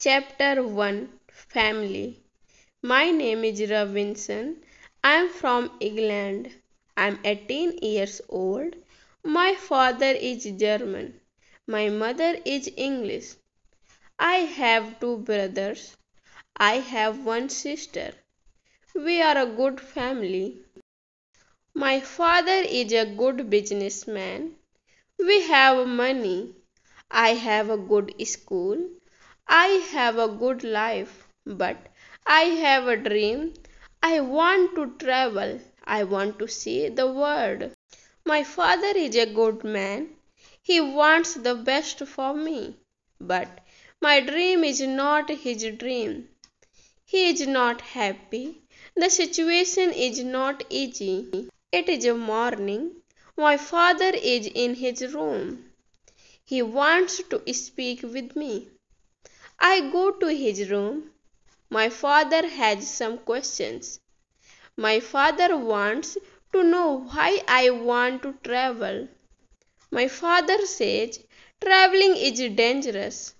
Chapter 1 Family. My name is Robinson. I am from England. I am 18 years old. My father is German. My mother is English. I have two brothers. I have one sister. We are a good family. My father is a good businessman. We have money. I have a good school. I have a good life. But I have a dream. I want to travel. I want to see the world. My father is a good man. He wants the best for me. But my dream is not his dream. He is not happy. The situation is not easy. It is a morning. My father is in his room. He wants to speak with me. I go to his room. My father has some questions. My father wants to know why I want to travel. My father says traveling is dangerous.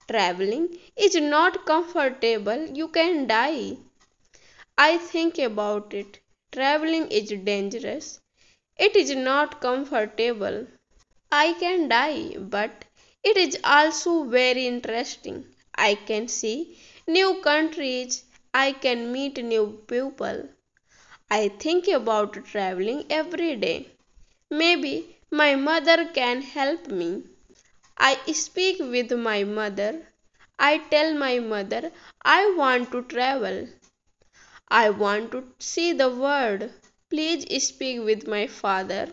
Traveling is not comfortable. You can die. I think about it. Traveling is dangerous. It is not comfortable. I can die, but it is also very interesting. I can see new countries. I can meet new people. I think about traveling every day. Maybe my mother can help me. I speak with my mother. I tell my mother I want to travel. I want to see the world. Please speak with my father.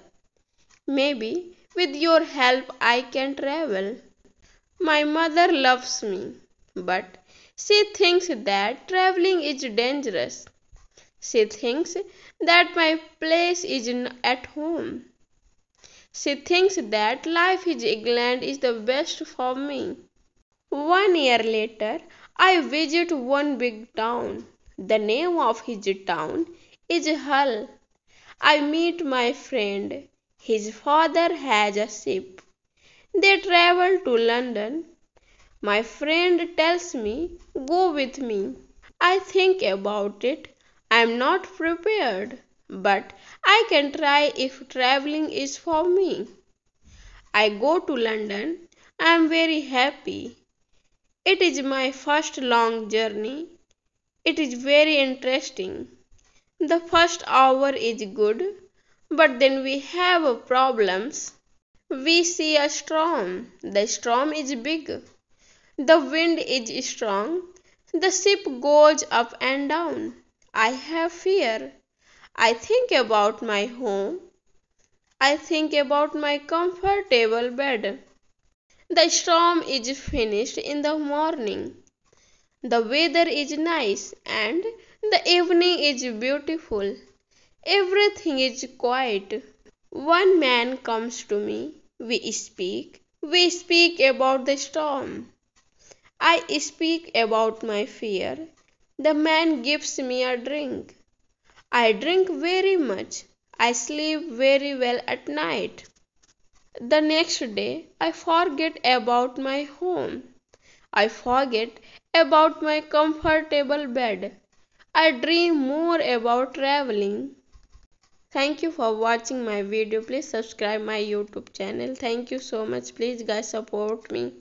Maybe with your help I can travel. My mother loves me, but she thinks that traveling is dangerous. She thinks that my place is at home. She thinks that life in England is the best for me. 1 year later, I visit one big town. The name of his town is Hull. I meet my friend. His father has a ship. They travel to London. My friend tells me, go with me. I think about it. I am not prepared, but I can try if traveling is for me. I go to London. I am very happy. It is my first long journey. It is very interesting. The first hour is good, but then we have problems. We see a storm. The storm is big. The wind is strong. The ship goes up and down. I have fear. I think about my home. I think about my comfortable bed. The storm is finished in the morning. The weather is nice and the evening is beautiful. Everything is quiet. One man comes to me. We speak. We speak about the storm. I speak about my fear. The man gives me a drink. I drink very much. I sleep very well at night. The next day, I forget about my home. I forget about my comfortable bed. I dream more about traveling. Thank you for watching my video. Please subscribe my YouTube channel. Thank you so much. Please guys support me.